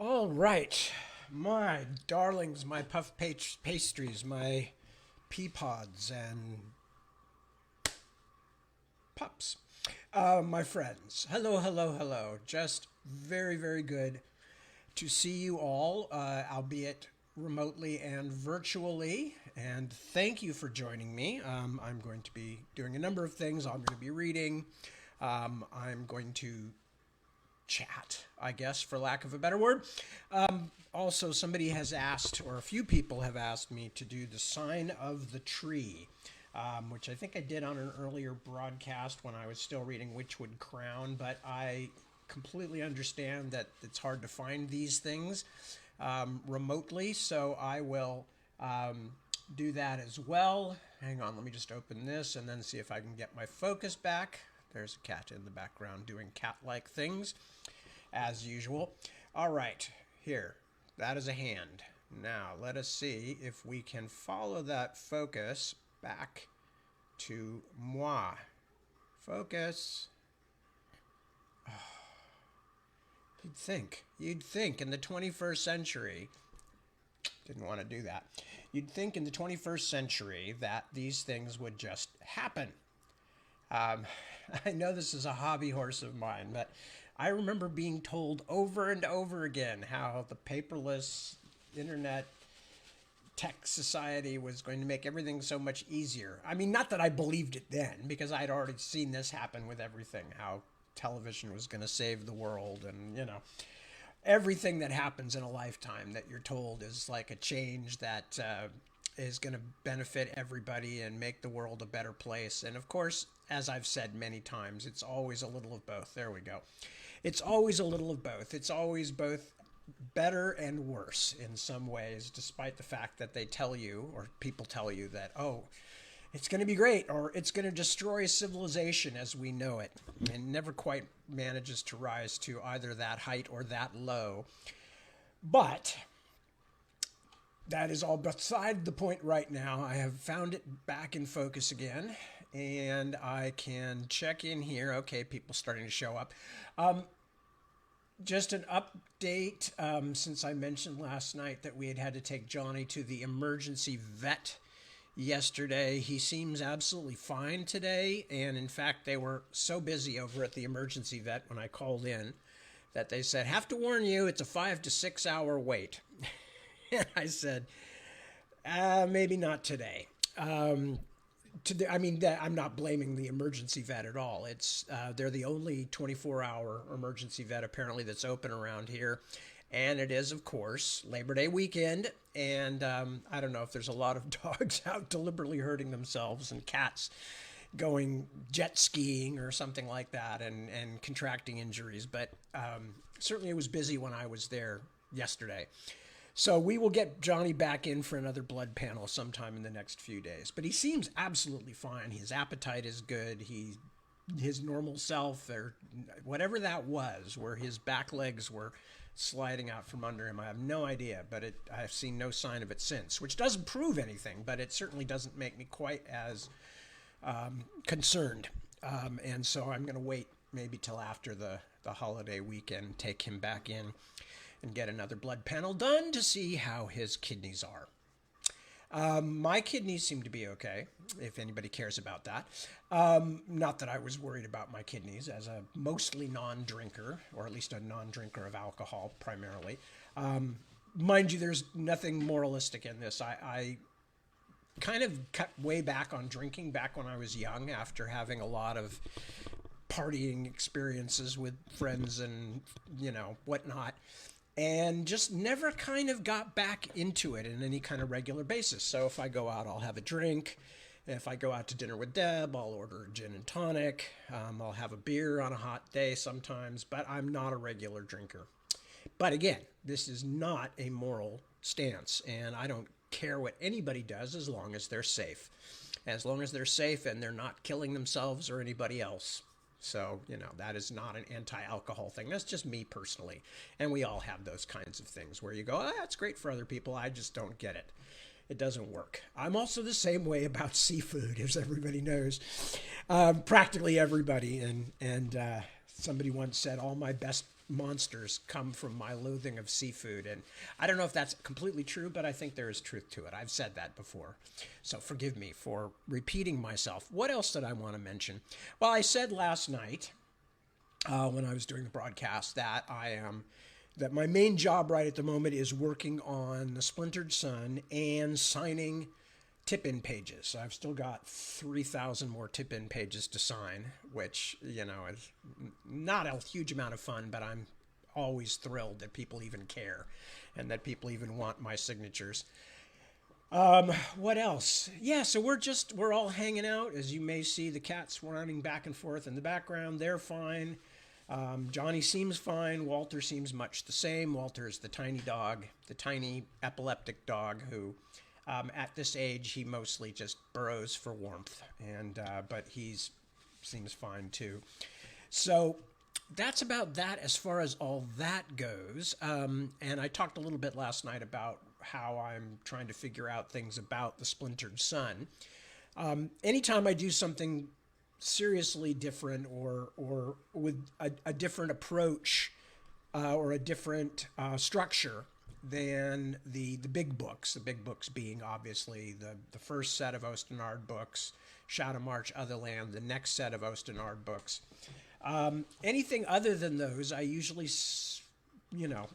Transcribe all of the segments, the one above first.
All right, my darlings, my pastries, my pea pods and pups, my friends. Hello, hello, hello. Just very, very good to see you all, albeit remotely and virtually. And thank you for joining me. I'm going to be doing a number of things. I'm going to be reading. I'm going to chat, I guess, for lack of a better word. Also, somebody has asked, or a few people have asked me to do the sign of the tree, which I think I did on an earlier broadcast when I was still reading Witchwood Crown, but I completely understand that it's hard to find these things remotely, so I will do that as well. Hang on, let me just open this and then see if I can get my focus back. There's a cat in the background doing cat-like things, as usual. All right, here. That is a hand. Now, let us see if we can follow that focus back to moi. Focus. Oh, you'd think in the 21st century, didn't want to do that. You'd think in the 21st century that these things would just happen. I know this is a hobby horse of mine, but I remember being told over and over again how the paperless internet tech society was going to make everything so much easier. I mean, not that I believed it then, because I'd already seen this happen with everything, how television was going to save the world and, everything that happens in a lifetime that you're told is like a change that is going to benefit everybody and make the world a better place. And of course, as I've said many times, it's always a little of both. There we go. It's always a little of both. It's always both better and worse in some ways, despite the fact that they tell you, or people tell you that, oh, it's going to be great, or it's going to destroy civilization as we know it, and never quite manages to rise to either that height or that low. But that is all beside the point right now. I have found it back in focus again, and I can check in here. Okay, people starting to show up. Just an update, since I mentioned last night that we had to take Johnny to the emergency vet yesterday. He seems absolutely fine today, and in fact, they were so busy over at the emergency vet when I called in that they said, have to warn you, it's a 5 to 6 hour wait. And I said, maybe not today. I'm not blaming the emergency vet at all. It's they're the only 24-hour emergency vet apparently that's open around here. And it is, of course, Labor Day weekend. And I don't know if there's a lot of dogs out deliberately hurting themselves and cats going jet skiing or something like that and contracting injuries. But certainly it was busy when I was there yesterday. So we will get Johnny back in for another blood panel sometime in the next few days. But he seems absolutely fine. His appetite is good. His normal self, or whatever that was, where his back legs were sliding out from under him. I have no idea, but I've seen no sign of it since, which doesn't prove anything, but it certainly doesn't make me quite as concerned. And so I'm going to wait maybe till after the holiday weekend, take him back in and get another blood panel done to see how his kidneys are. My kidneys seem to be okay, if anybody cares about that. Not that I was worried about my kidneys as a mostly non-drinker, or at least a non-drinker of alcohol primarily. Mind you, there's nothing moralistic in this. I kind of cut way back on drinking back when I was young after having a lot of partying experiences with friends and, whatnot. And just never kind of got back into it in any kind of regular basis. So if I go out, I'll have a drink. If I go out to dinner with Deb, I'll order a gin and tonic. I'll have a beer on a hot day sometimes, but I'm not a regular drinker. But again, this is not a moral stance, and I don't care what anybody does as long as they're safe. As long as they're safe and they're not killing themselves or anybody else. So, that is not an anti-alcohol thing. That's just me personally. And we all have those kinds of things where you go, that's great for other people. I just don't get it. It doesn't work. I'm also the same way about seafood, as everybody knows. Practically everybody. And somebody once said, all my best monsters come from my loathing of seafood. And I don't know if that's completely true, but I think there is truth to it. I've said that before. So forgive me for repeating myself. What else did I want to mention? Well, I said last night when I was doing the broadcast that that my main job right at the moment is working on the Splintered Sun and signing tip-in pages. I've still got 3,000 more tip-in pages to sign, which, you know, is not a huge amount of fun, but I'm always thrilled that people even care and that people even want my signatures. What else? Yeah, so we're all hanging out. As you may see, the cat's running back and forth in the background. They're fine. Johnny seems fine. Walter seems much the same. Walter is the tiny dog, the tiny epileptic dog who, at this age, he mostly just burrows for warmth, and but seems fine too. So that's about that as far as all that goes. And I talked a little bit last night about how I'm trying to figure out things about the Splintered Sun. Anytime I do something seriously different or with a different approach or a different structure than the big books. The big books being obviously the first set of Ostenard books, Shadow March, Otherland, the next set of Ostenard books. Anything other than those, I usually,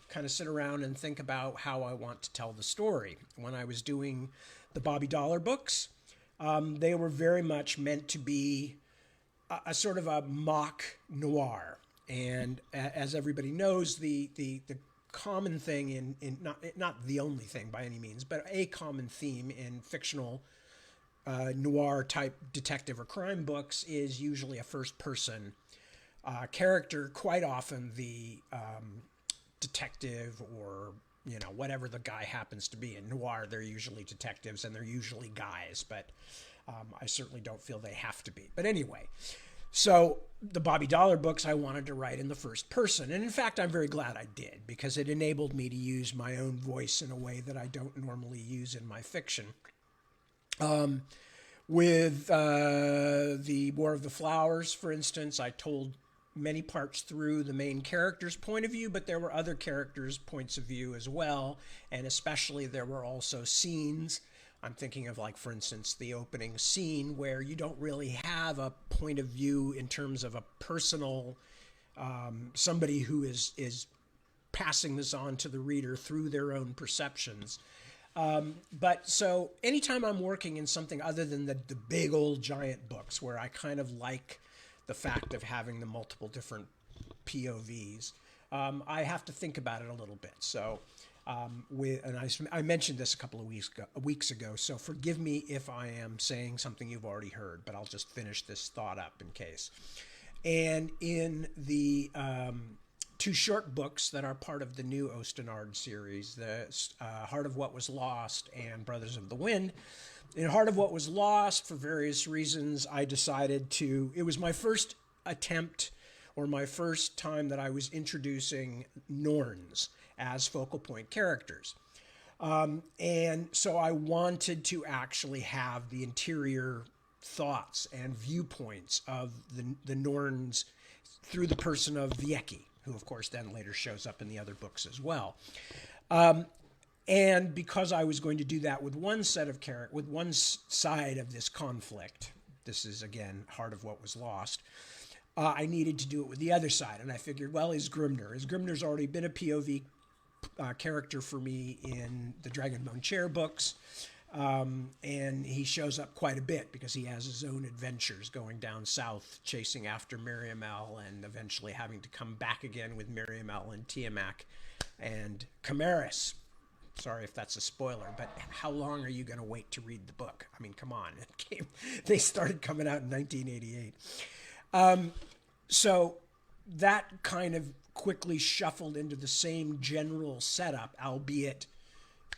kind of sit around and think about how I want to tell the story. When I was doing the Bobby Dollar books, they were very much meant to be a sort of a mock noir. And as everybody knows, the common thing in not the only thing by any means, but a common theme in fictional noir type detective or crime books is usually a first person character, quite often the detective or whatever the guy happens to be. In noir, they're usually detectives and they're usually guys, but I certainly don't feel they have to be. But anyway, so the Bobby Dollar books I wanted to write in the first person. And in fact, I'm very glad I did, because it enabled me to use my own voice in a way that I don't normally use in my fiction. With the War of the Flowers, for instance, I told many parts through the main character's point of view, but there were other characters' points of view as well. And especially there were also scenes. I'm thinking of, like, for instance, the opening scene where you don't really have a point of view in terms of a personal, somebody who is passing this on to the reader through their own perceptions. But so anytime I'm working in something other than the big old giant books where I kind of like the fact of having the multiple different POVs, I have to think about it a little bit. So I mentioned this a couple of weeks ago, so forgive me if I am saying something you've already heard, but I'll just finish this thought up in case. And in the two short books that are part of the new Ostenard series, the Heart of What Was Lost and Brothers of the Wind. In Heart of What Was Lost, for various reasons, I decided it was my first attempt or my first time that I was introducing Norns as focal point characters. And so I wanted to actually have the interior thoughts and viewpoints of the Norns through the person of Vieki, who of course then later shows up in the other books as well. And because I was going to do that with one set of with one side of this conflict, this is again Heart of What Was Lost, I needed to do it with the other side. And I figured, well, is Grimner's already been a POV character for me in the Dragonbone Chair books. And he shows up quite a bit because he has his own adventures going down south, chasing after Miriamel, and eventually having to come back again with Miriamel and Tiamat and Chimeras. Sorry if that's a spoiler, but how long are you going to wait to read the book? I mean, come on. They started coming out in 1988. So that kind of quickly shuffled into the same general setup, albeit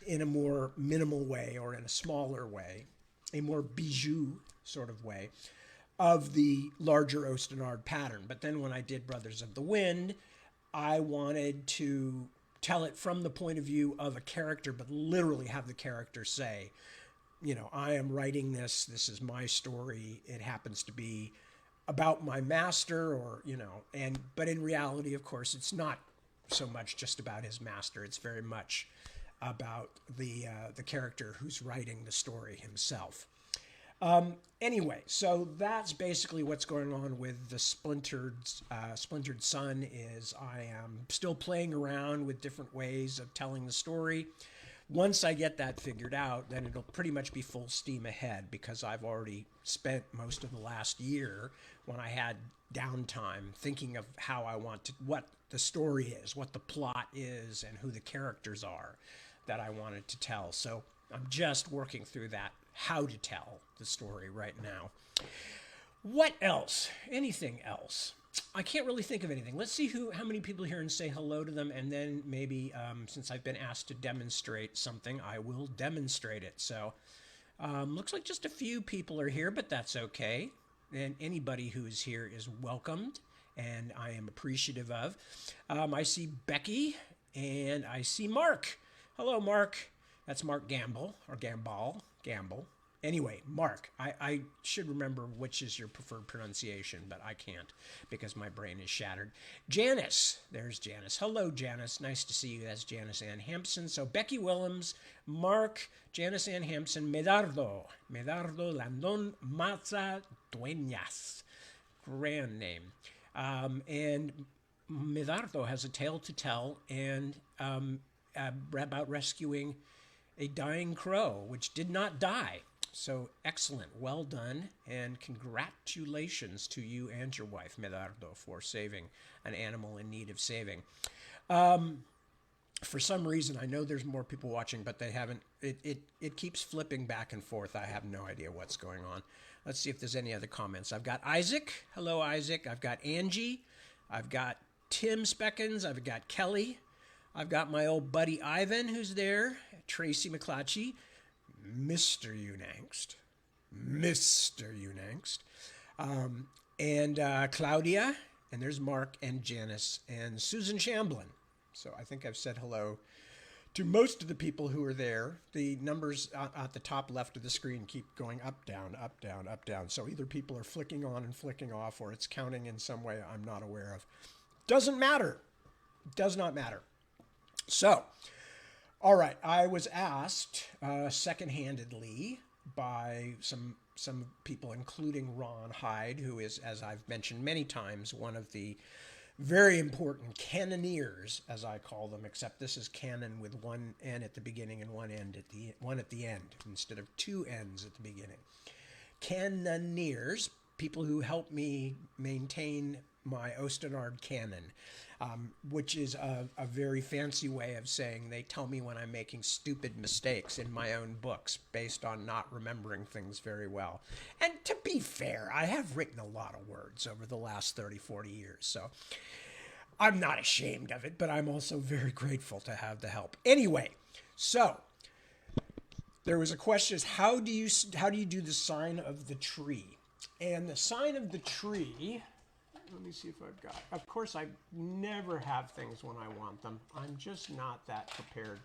in a more minimal way or in a smaller way, a more bijou sort of way of the larger Ostenard pattern. But then when I did Brothers of the Wind, I wanted to tell it from the point of view of a character, but literally have the character say, I am writing this is my story. It happens to be about my master, or but in reality, of course, it's not so much just about his master. It's very much about the character who's writing the story himself. Anyway, so that's basically what's going on with the Splintered Sun. Is I am still playing around with different ways of telling the story. Once I get that figured out, then it'll pretty much be full steam ahead, because I've already spent most of the last year, when I had downtime, thinking of how I want to, what the story is, what the plot is, and who the characters are that I wanted to tell. So I'm just working through that, how to tell the story right now. What else? Anything else? I can't really think of anything. Let's see how many people here, and say hello to them, and then maybe since I've been asked to demonstrate something, I will demonstrate it. So looks like just a few people are here, but that's okay. And anybody who is here is welcomed, and I am appreciative of. I see Becky, and I see Mark. Hello, Mark. That's Mark Gamble, or Gamble. Anyway, Mark, I should remember which is your preferred pronunciation, but I can't because my brain is shattered. Janice, there's Janice. Hello, Janice. Nice to see you. That's Janice Ann Hampson. So Becky Willems, Mark, Janice Ann Hampson, Medardo Landon Maza Dueñas. Grand name. And Medardo has a tale to tell, and about rescuing a dying crow, which did not die. So excellent, well done, and congratulations to you and your wife, Medardo, for saving an animal in need of saving. For some reason, I know there's more people watching, but they haven't. It keeps flipping back and forth. I have no idea what's going on. Let's see if there's any other comments. I've got Isaac. Hello, Isaac. I've got Angie. I've got Tim Speckins. I've got Kelly. I've got my old buddy Ivan, who's there. Tracy McClatchy. Mr. Unangst. And Claudia. And there's Mark and Janice and Susan Shamblin. So I think I've said hello to most of the people who are there. The numbers at the top left of the screen keep going up, down, up, down, up, down. So either people are flicking on and flicking off, or it's counting in some way I'm not aware of. Doesn't matter. Does not matter. So, all right, I was asked second-handedly by some people, including Ron Hyde, who is, as I've mentioned many times, one of the very important cannoneers, as I call them, except this is canon with one N at the beginning and one at the end, instead of two N's at the beginning. Cannoneers, people who help me maintain my Ostenard canon, which is a very fancy way of saying they tell me when I'm making stupid mistakes in my own books based on not remembering things very well. And to be fair, I have written a lot of words over the last 30, 40 years, so I'm not ashamed of it, but I'm also very grateful to have the help. Anyway, so there was a question: how do you do the sign of the tree? And the sign of the tree, let me see if I've got, of course I never have things when I want them. I'm just not that prepared.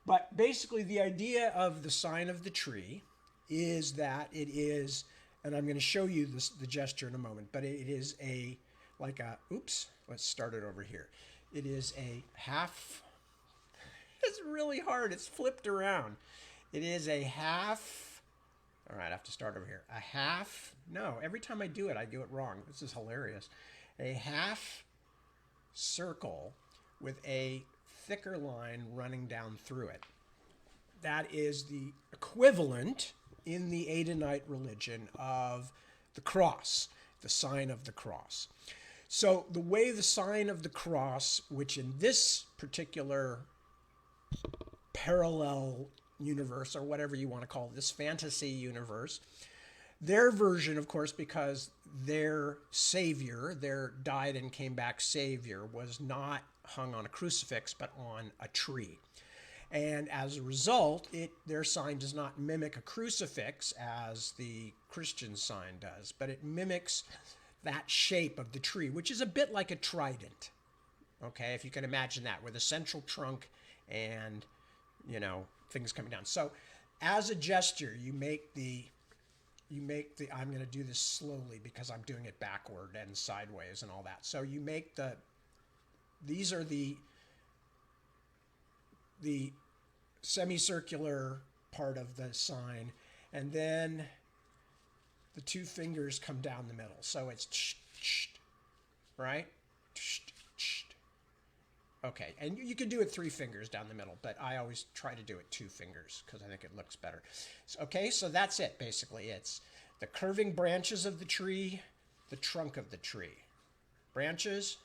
But basically the idea of the sign of the tree is that it is, and I'm going to show you the gesture in a moment, but it is let's start it over here. It is a half, it's really hard, it's flipped around. It is a half, all right, I have to start over here. A half, no, every time I do it wrong. This is hilarious. A half circle with a thicker line running down through it. That is the equivalent in the Adonite religion of the cross, the sign of the cross. So the way the sign of the cross, which in this particular parallel universe, or whatever you want to call it, this fantasy universe, their version, of course, because their savior, their died and came back savior, was not hung on a crucifix, but on a tree. And as a result, their sign does not mimic a crucifix as the Christian sign does, but it mimics that shape of the tree, which is a bit like a trident. Okay, if you can imagine that, with a central trunk and, things coming down. So as a gesture, you make the you make the, I'm going to do this slowly because I'm doing it backward and sideways and all that. So you make these are the semicircular part of the sign, and then the two fingers come down the middle. So it's right? Okay, and you can do it 3 fingers down the middle, but I always try to do it 2 fingers because I think it looks better. So, okay, so that's it, basically. It's the curving branches of the tree, the trunk of the tree. Branches,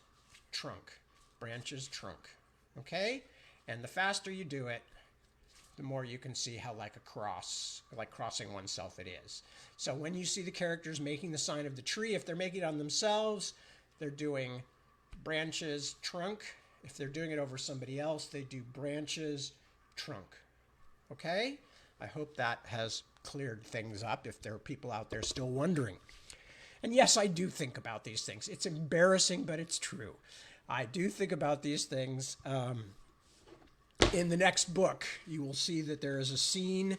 trunk. Branches, trunk. Okay? And the faster you do it, the more you can see how like a cross, like crossing oneself it is. So when you see the characters making the sign of the tree, if they're making it on themselves, they're doing branches, trunk. If they're doing it over somebody else, they do branches, trunk. Okay? I hope that has cleared things up if there are people out there still wondering. And yes, I do think about these things. It's embarrassing, but it's true. I do think about these things. In the next book, you will see that there is a scene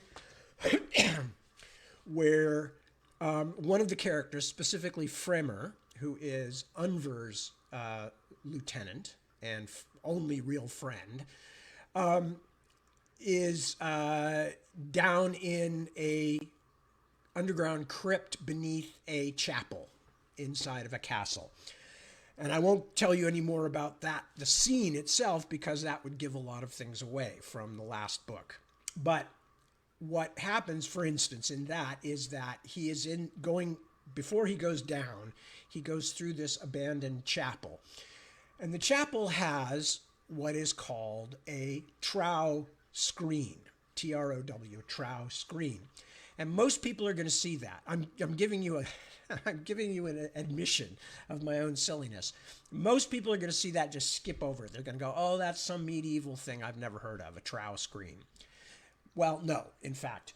where one of the characters, specifically Fremer, who is Unver's lieutenant and only real friend, is down in a underground crypt beneath a chapel inside of a castle. And I won't tell you any more about that, the scene itself, because that would give a lot of things away from the last book. But what happens, for instance, in that is that he is before he goes down, he goes through this abandoned chapel. And the chapel has what is called a trow screen, T-R-O-W, trow screen. And most people are going to see that. I'm giving you an admission of my own silliness. Most people are going to see that, just skip over it. They're going to go, oh, that's some medieval thing I've never heard of, a trow screen. Well, no, in fact.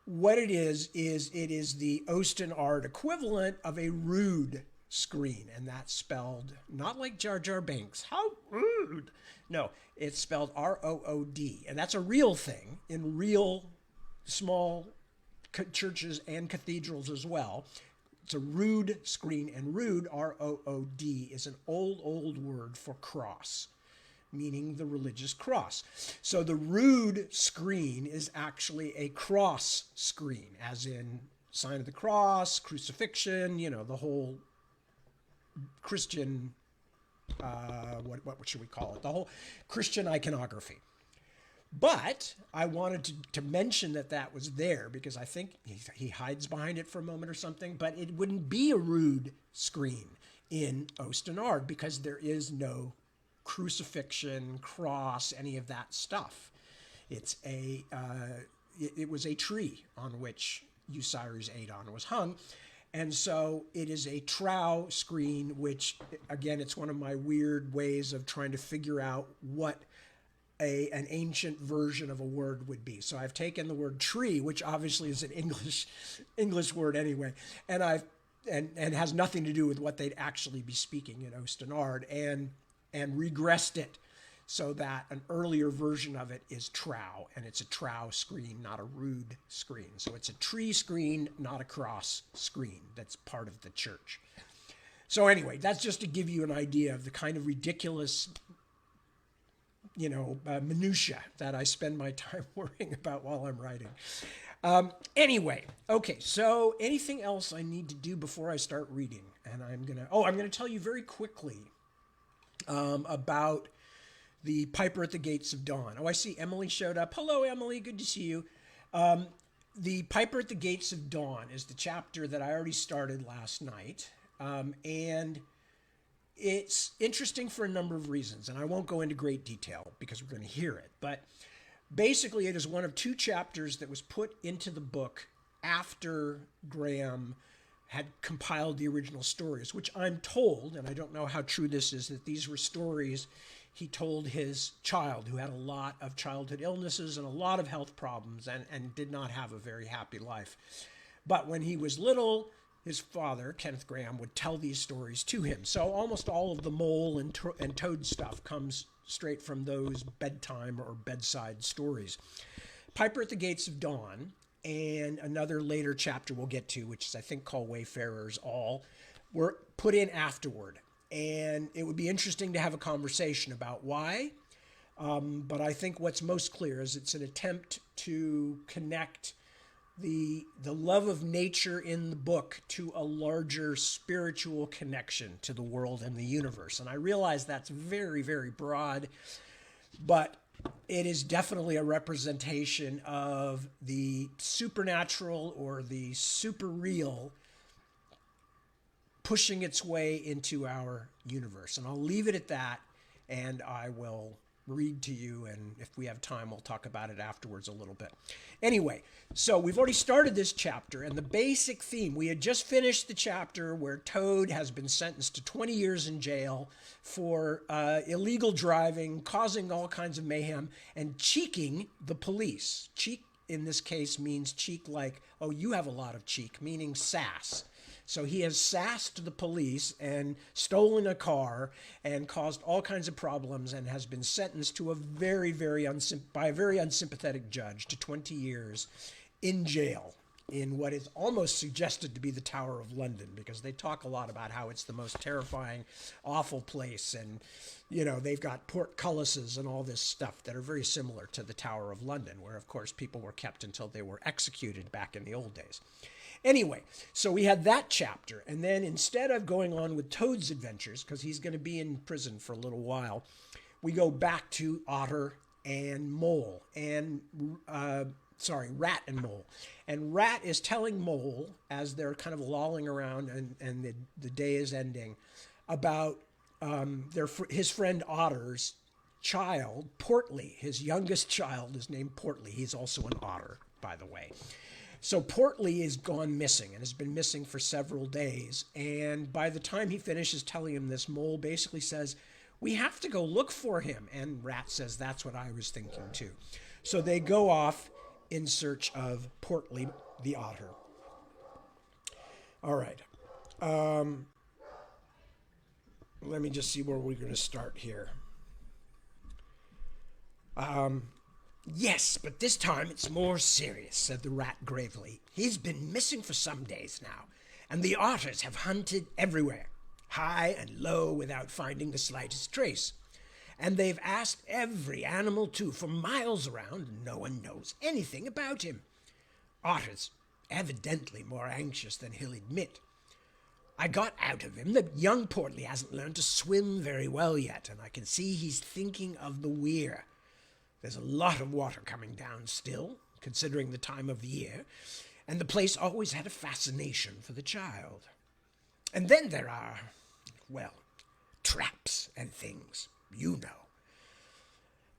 What it is it is the Ostenard equivalent of a rood screen, and that's spelled not like Jar Jar Binks. How rude. No, it's spelled R-O-O-D, and that's a real thing in real small churches and cathedrals as well. It's a rood screen, and rood, R-O-O-D, is an old word for cross, meaning the religious cross. So the rood screen is actually a cross screen, as in sign of the cross, crucifixion, the whole Christian, what should we call it? The whole Christian iconography. But I wanted to mention that was there because I think he hides behind it for a moment or something, but it wouldn't be a rood screen in Ostenard because there is no crucifixion, cross, any of that stuff. It's it was a tree on which Eucyrus Adon was hung. And so it is a trow screen, which, again, it's one of my weird ways of trying to figure out what an ancient version of a word would be. So I've taken the word tree, which obviously is an English word anyway, and and has nothing to do with what they'd actually be speaking in Ostenard, and regressed it so that an earlier version of it is trow, and it's a trow screen, not a rood screen. So it's a tree screen, not a cross screen. That's part of the church. So anyway, that's just to give you an idea of the kind of ridiculous minutia that I spend my time worrying about while I'm writing. Anyway, okay, so anything else I need to do before I start reading? And I'm going to tell you very quickly about the Piper at the Gates of Dawn. Oh, I see Emily showed up. Hello, Emily. Good to see you. The Piper at the Gates of Dawn is the chapter that I already started last night. And it's interesting for a number of reasons, and I won't go into great detail because we're going to hear it. But basically, it is one of 2 chapters that was put into the book after Grahame had compiled the original stories, which I'm told, and I don't know how true this is, that these were stories he told his child, who had a lot of childhood illnesses and a lot of health problems and did not have a very happy life. But when he was little, his father, Kenneth Grahame, would tell these stories to him. So almost all of the mole and toad stuff comes straight from those bedtime or bedside stories. Piper at the Gates of Dawn and another later chapter we'll get to, which is I think called Wayfarers All, were put in afterward. And it would be interesting to have a conversation about why. But I think what's most clear is it's an attempt to connect the love of nature in the book to a larger spiritual connection to the world and the universe. And I realize that's very, very broad, but it is definitely a representation of the supernatural or the super real pushing its way into our universe. And I'll leave it at that, and I will read to you, and if we have time, we'll talk about it afterwards a little bit. Anyway, so we've already started this chapter, and the basic theme, we had just finished the chapter where Toad has been sentenced to 20 years in jail for illegal driving, causing all kinds of mayhem, and cheeking the police. Cheek in this case means cheek like, oh, you have a lot of cheek, meaning sass. So he has sassed the police and stolen a car and caused all kinds of problems and has been sentenced to a by a very unsympathetic judge to 20 years in jail in what is almost suggested to be the Tower of London, because they talk a lot about how it's the most terrifying, awful place. And, you know, they've got portcullises and all this stuff that are very similar to the Tower of London, where, of course, people were kept until they were executed back in the old days. Anyway, so we had that chapter, and then instead of going on with Toad's adventures, because he's going to be in prison for a little while, we go back to Otter and Mole, and Rat and Mole. And Rat is telling Mole, as they're kind of lolling around and the day is ending, about his friend Otter's child, Portly. His youngest child is named Portly. He's also an otter, by the way. So Portly is gone missing and has been missing for several days. And by the time he finishes telling him this, Mole basically says, we have to go look for him. And Rat says, that's what I was thinking too. So they go off in search of Portly the otter. All right. Let me just see where we're going to start here. Yes, but this time it's more serious, said the Rat gravely. He's been missing for some days now, and the otters have hunted everywhere, high and low, without finding the slightest trace. And they've asked every animal, too, for miles around, and no one knows anything about him. Otter's evidently more anxious than he'll admit. I got out of him that young Portly hasn't learned to swim very well yet, and I can see he's thinking of the weir. There's a lot of water coming down still, considering the time of the year, and the place always had a fascination for the child. And then there are, well, traps and things, you know.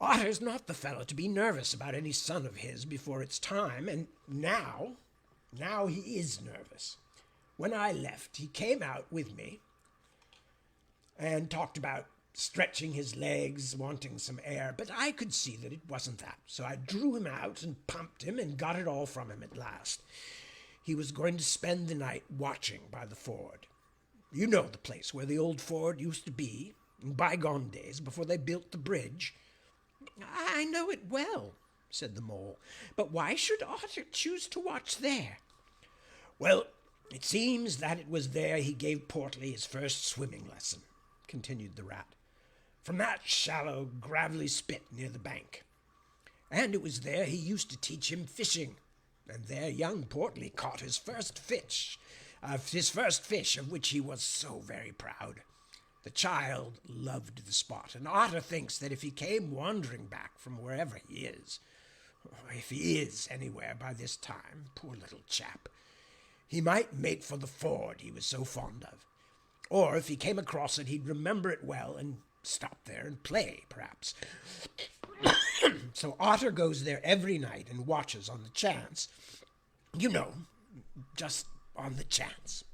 Otter's not the fellow to be nervous about any son of his before it's time, and now he is nervous. When I left, he came out with me and talked about stretching his legs, wanting some air, but I could see that it wasn't that. So I drew him out and pumped him and got it all from him at last. He was going to spend the night watching by the ford. You know the place where the old ford used to be, in bygone days, before they built the bridge. I know it well, said the Mole, but why should Otter choose to watch there? Well, it seems that it was there he gave Portly his first swimming lesson, continued the Rat, from that shallow, gravelly spit near the bank. And it was there he used to teach him fishing, and there young Portly caught his first fish, of which he was so very proud. The child loved the spot, and Otter thinks that if he came wandering back from wherever he is, or if he is anywhere by this time, poor little chap, he might mate for the ford he was so fond of. Or if he came across it, he'd remember it well and stop there and play, perhaps. So Otter goes there every night and watches on the chance. You know, just on the chance.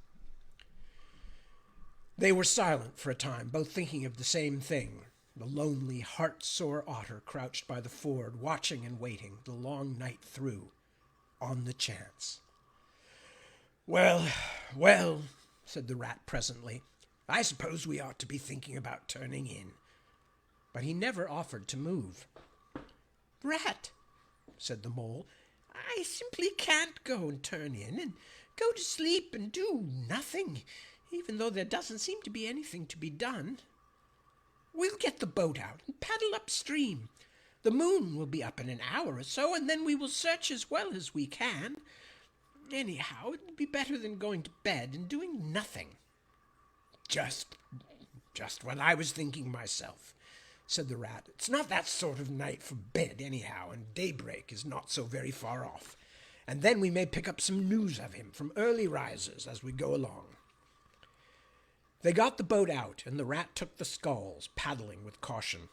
They were silent for a time, both thinking of the same thing. The lonely, heart-sore Otter crouched by the ford, watching and waiting the long night through, on the chance. Well, said the Rat presently, I suppose we ought to be thinking about turning in. But he never offered to move. Rat, said the Mole, I simply can't go and turn in and go to sleep and do nothing, even though there doesn't seem to be anything to be done. We'll get the boat out and paddle upstream. The moon will be up in an hour or so, and then we will search as well as we can. Anyhow, it will be better than going to bed and doing nothing." Just what I was thinking myself," said the rat. "It's not that sort of night for bed anyhow, and daybreak is not so very far off. And then we may pick up some news of him from early risers as we go along." They got the boat out, and the rat took the sculls, paddling with caution.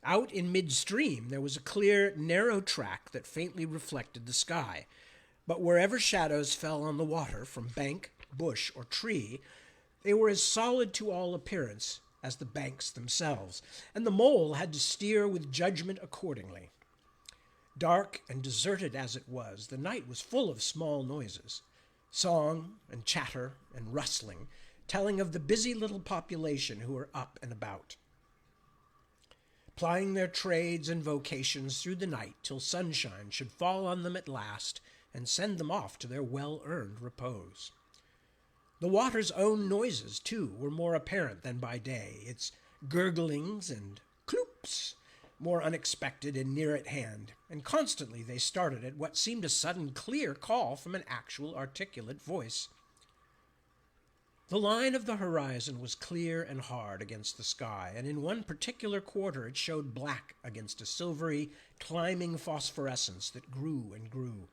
Out in midstream there was a clear, narrow track that faintly reflected the sky, but wherever shadows fell on the water from bank, bush, or tree, they were as solid to all appearance as the banks themselves, and the mole had to steer with judgment accordingly. Dark and deserted as it was, the night was full of small noises, song and chatter and rustling, telling of the busy little population who were up and about, plying their trades and vocations through the night till sunshine should fall on them at last and send them off to their well-earned repose. The water's own noises, too, were more apparent than by day, its gurglings and cloops more unexpected and near at hand, and constantly they started at what seemed a sudden clear call from an actual articulate voice. The line of the horizon was clear and hard against the sky, and in one particular quarter it showed black against a silvery, climbing phosphorescence that grew and grew.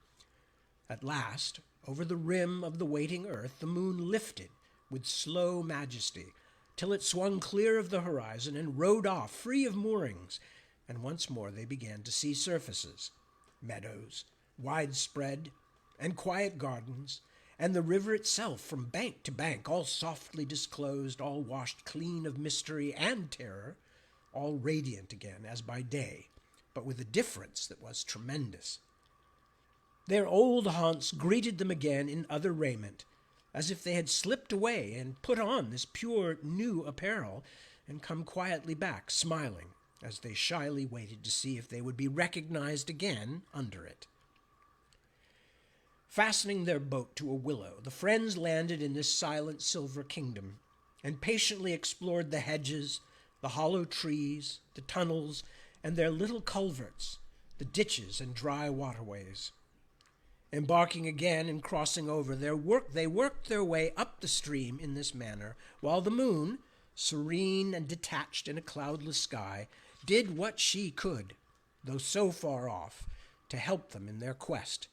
At last, over the rim of the waiting earth, the moon lifted with slow majesty, till it swung clear of the horizon and rode off free of moorings, and once more they began to see surfaces, meadows, widespread, and quiet gardens, and the river itself from bank to bank, all softly disclosed, all washed clean of mystery and terror, all radiant again as by day, but with a difference that was tremendous. Their old haunts greeted them again in other raiment, as if they had slipped away and put on this pure new apparel, and come quietly back, smiling, as they shyly waited to see if they would be recognized again under it. Fastening their boat to a willow, the friends landed in this silent silver kingdom, and patiently explored the hedges, the hollow trees, the tunnels, and their little culverts, the ditches and dry waterways. Embarking again and crossing over, they worked their way up the stream in this manner, while the moon, serene and detached in a cloudless sky, did what she could, though so far off, to help them in their quest,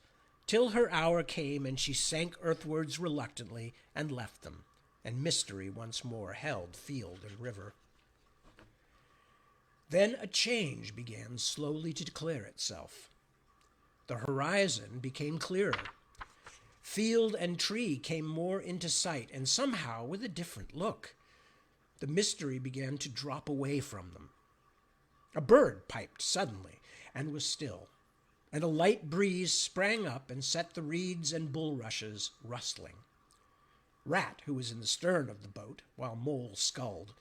till her hour came and she sank earthwards reluctantly and left them, and mystery once more held field and river. Then a change began slowly to declare itself. The horizon became clearer. Field and tree came more into sight, and somehow with a different look. The mystery began to drop away from them. A bird piped suddenly and was still, and a light breeze sprang up and set the reeds and bulrushes rustling. Rat, who was in the stern of the boat, while Mole sculled,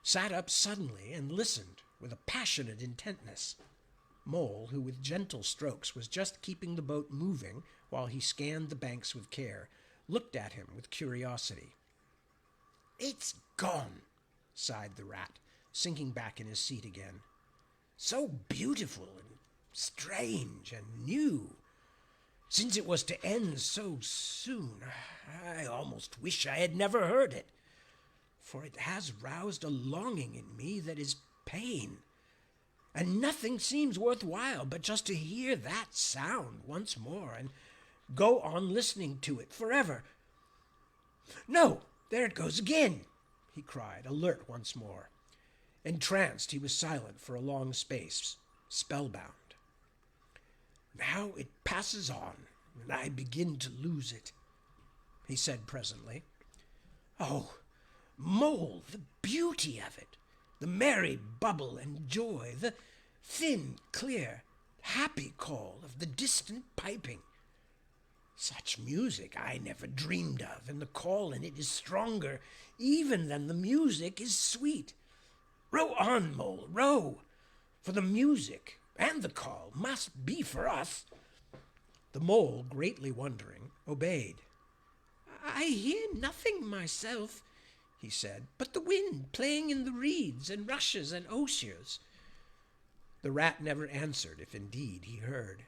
sat up suddenly and listened with a passionate intentness. Mole, who with gentle strokes was just keeping the boat moving while he scanned the banks with care, looked at him with curiosity. "It's gone," sighed the rat, sinking back in his seat again. "So beautiful and strange and new. Since it was to end so soon, I almost wish I had never heard it, for it has roused a longing in me that is pain. And nothing seems worthwhile but just to hear that sound once more and go on listening to it forever. No, there it goes again," he cried, alert once more. Entranced, he was silent for a long space, spellbound. "Now it passes on, and I begin to lose it," he said presently. "Oh, Mole, the beauty of it! The merry bubble and joy, the thin, clear, happy call of the distant piping. Such music I never dreamed of, and the call in it is stronger even than the music is sweet. Row on, Mole, row, for the music and the call must be for us." The mole, greatly wondering, obeyed. "I hear nothing myself," he said, "but the wind playing in the reeds and rushes and osiers." The rat never answered, if indeed he heard.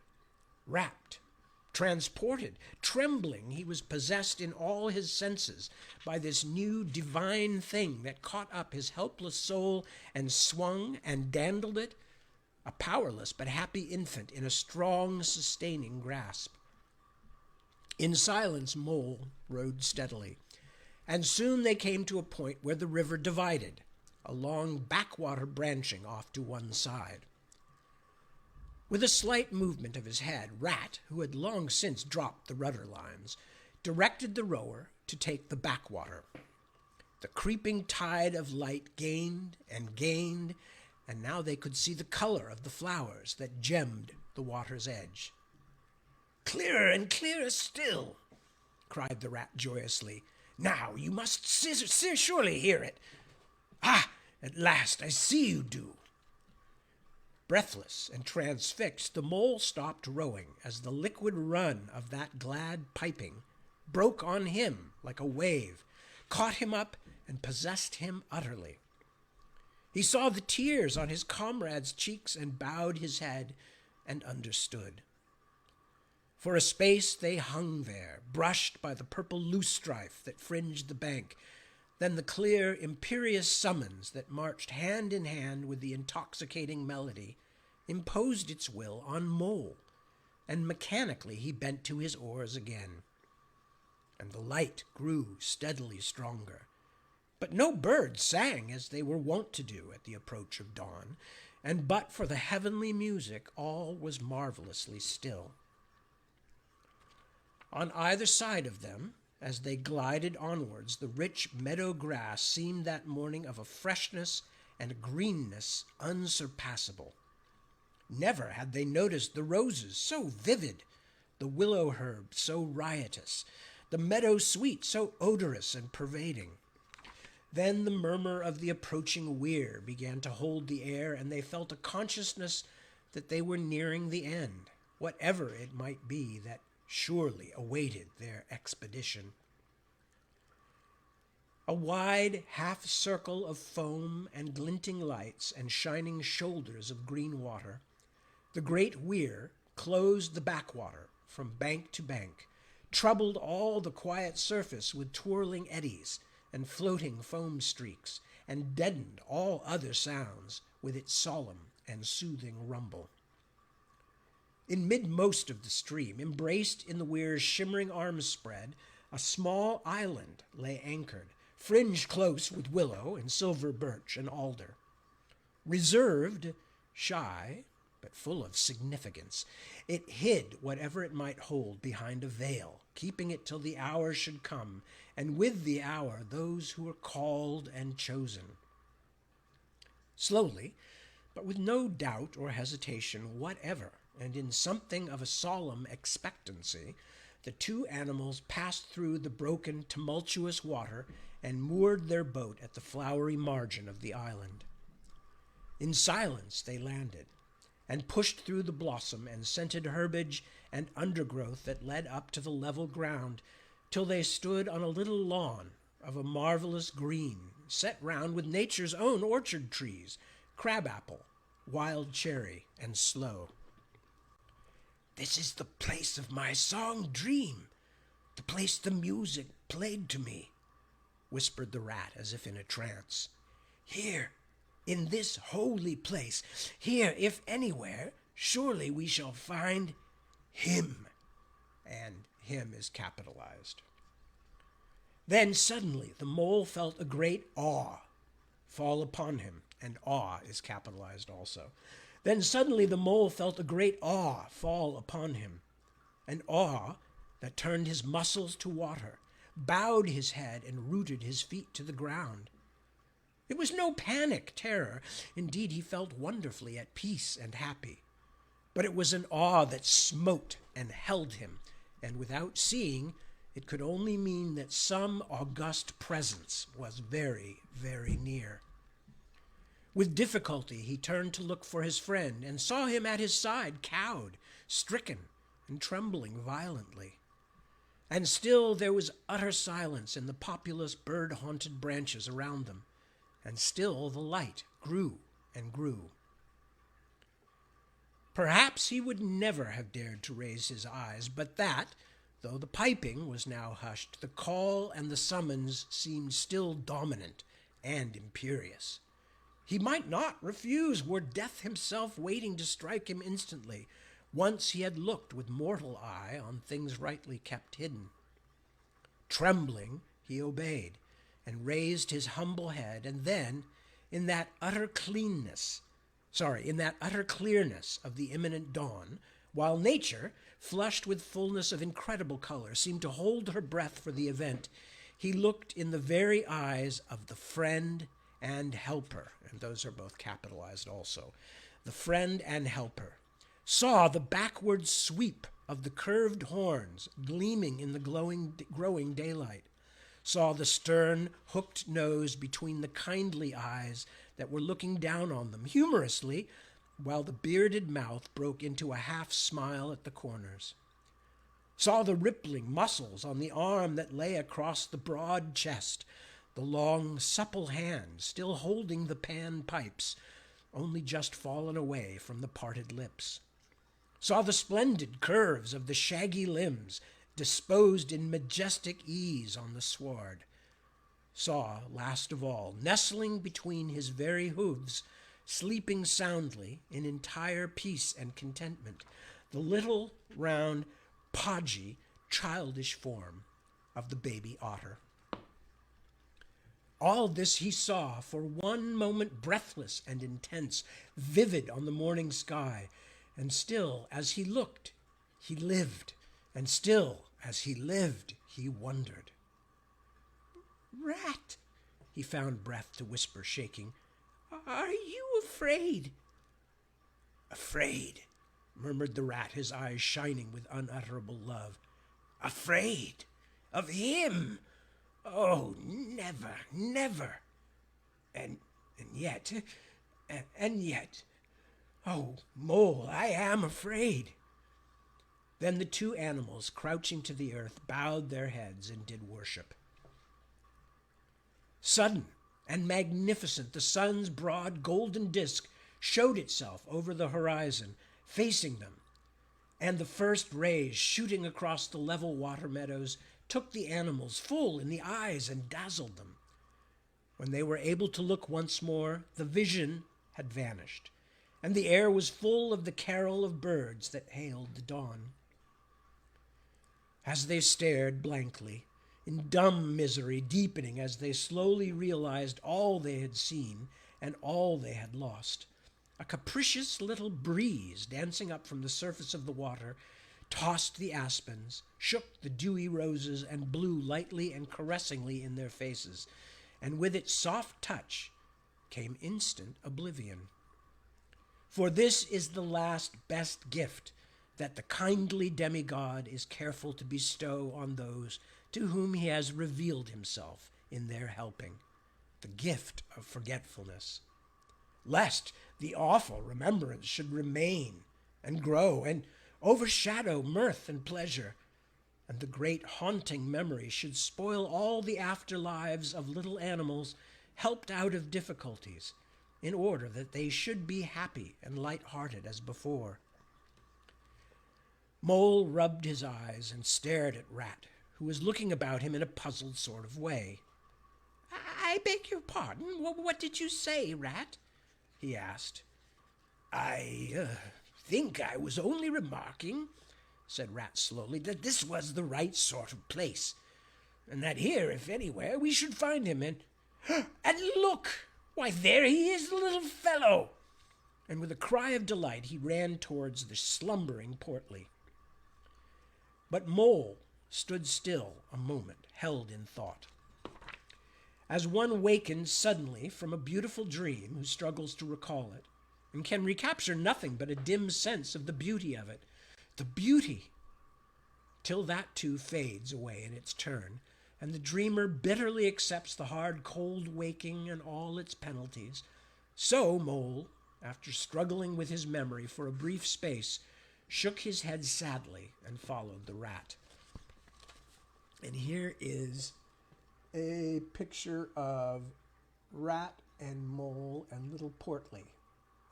Rapt, transported, trembling, he was possessed in all his senses by this new divine thing that caught up his helpless soul and swung and dandled it, a powerless but happy infant in a strong, sustaining grasp. In silence, Mole rode steadily, and soon they came to a point where the river divided, a long backwater branching off to one side. With a slight movement of his head, Rat, who had long since dropped the rudder lines, directed the rower to take the backwater. The creeping tide of light gained and gained, and now they could see the color of the flowers that gemmed the water's edge. "Clearer and clearer still," cried the rat joyously. "Now you must surely hear it. Ah, at last I see you do." Breathless and transfixed, the mole stopped rowing as the liquid run of that glad piping broke on him like a wave, caught him up, and possessed him utterly. He saw the tears on his comrade's cheeks and bowed his head and understood. For a space they hung there, brushed by the purple loosestrife that fringed the bank, then the clear, imperious summons that marched hand in hand with the intoxicating melody imposed its will on Mole, and mechanically he bent to his oars again. And the light grew steadily stronger. But no birds sang as they were wont to do at the approach of dawn, and but for the heavenly music all was marvelously still. On either side of them, as they glided onwards, the rich meadow grass seemed that morning of a freshness and a greenness unsurpassable. Never had they noticed the roses so vivid, the willow herb so riotous, the meadow sweet so odorous and pervading. Then the murmur of the approaching weir began to hold the air, and they felt a consciousness that they were nearing the end, whatever it might be that surely awaited their expedition. A wide half-circle of foam and glinting lights and shining shoulders of green water, the great weir closed the backwater from bank to bank, troubled all the quiet surface with twirling eddies and floating foam streaks, and deadened all other sounds with its solemn and soothing rumble. In midmost of the stream, embraced in the weir's shimmering arms spread, a small island lay anchored, fringed close with willow and silver birch and alder. Reserved, shy, but full of significance, it hid whatever it might hold behind a veil, keeping it till the hour should come, and with the hour those who were called and chosen. Slowly, but with no doubt or hesitation whatever, and in something of a solemn expectancy, the two animals passed through the broken, tumultuous water and moored their boat at the flowery margin of the island. In silence they landed, and pushed through the blossom and scented herbage and undergrowth that led up to the level ground, till they stood on a little lawn of a marvelous green, set round with nature's own orchard trees, crabapple, wild cherry, and sloe. "This is the place of my song-dream, the place the music played to me," whispered the rat as if in a trance. "Here, in this holy place, here, if anywhere, surely we shall find him." And him is capitalized. Then suddenly the mole felt a great awe fall upon him, and awe is capitalized also. Then suddenly the mole felt a great awe fall upon him, an awe that turned his muscles to water, bowed his head, and rooted his feet to the ground. It was no panic terror. Indeed, he felt wonderfully at peace and happy. But it was an awe that smote and held him, and without seeing, it could only mean that some august presence was very, very near. With difficulty he turned to look for his friend, and saw him at his side, cowed, stricken, and trembling violently. And still there was utter silence in the populous bird-haunted branches around them, and still the light grew and grew. Perhaps he would never have dared to raise his eyes, but that, though the piping was now hushed, the call and the summons seemed still dominant and imperious. He might not refuse, were Death himself waiting to strike him instantly, once he had looked with mortal eye on things rightly kept hidden. Trembling, he obeyed, and raised his humble head, and then, in that utter clearness of the imminent dawn, while nature, flushed with fullness of incredible color, seemed to hold her breath for the event, he looked in the very eyes of the friend and helper, and those are both capitalized also, the friend and helper, saw the backward sweep of the curved horns gleaming in the growing daylight, saw the stern, hooked nose between the kindly eyes that were looking down on them humorously, while the bearded mouth broke into a half-smile at the corners, saw the rippling muscles on the arm that lay across the broad chest, the long, supple hand still holding the pan pipes, only just fallen away from the parted lips, saw the splendid curves of the shaggy limbs disposed in majestic ease on the sward, saw, last of all, nestling between his very hooves, sleeping soundly in entire peace and contentment, the little, round, podgy, childish form of the baby otter. All this he saw for one moment, breathless and intense, vivid on the morning sky, and still as he looked, he lived, and still as he lived, he wondered. "Rat," he found breath to whisper, shaking, "are you afraid?" "Afraid," murmured the rat, his eyes shining with unutterable love. "Afraid? Of him? Oh, never, never. And yet, oh, Mole, I am afraid." Then the two animals, crouching to the earth, bowed their heads and did worship. Sudden and magnificent, the sun's broad golden disk showed itself over the horizon, facing them, and the first rays shooting across the level water meadows took the animals full in the eyes and dazzled them. When they were able to look once more, the vision had vanished, and the air was full of the carol of birds that hailed the dawn. As they stared blankly, in dumb misery deepening as they slowly realized all they had seen and all they had lost, a capricious little breeze dancing up from the surface of the water tossed the aspens, shook the dewy roses, and blew lightly and caressingly in their faces, and with its soft touch came instant oblivion. For this is the last best gift that the kindly demigod is careful to bestow on those to whom he has revealed himself in their helping, the gift of forgetfulness, lest the awful remembrance should remain and grow and overshadow mirth and pleasure, and the great haunting memory should spoil all the afterlives of little animals helped out of difficulties, in order that they should be happy and light-hearted as before. Mole rubbed his eyes and stared at Rat, who was looking about him in a puzzled sort of way. "I beg your pardon, what did you say, Rat?" he asked. I think I was only remarking," said Rat slowly, "that this was the right sort of place, and that here, if anywhere, we should find him, and look! Why, there he is, the little fellow!" And with a cry of delight he ran towards the slumbering Portly. But Mole stood still a moment, held in thought. As one wakened suddenly from a beautiful dream who struggles to recall it, and can recapture nothing but a dim sense of the beauty of it, the beauty, till that too fades away in its turn, and the dreamer bitterly accepts the hard, cold waking and all its penalties, so Mole, after struggling with his memory for a brief space, shook his head sadly, and followed the rat. And here is a picture of rat and mole and little Portly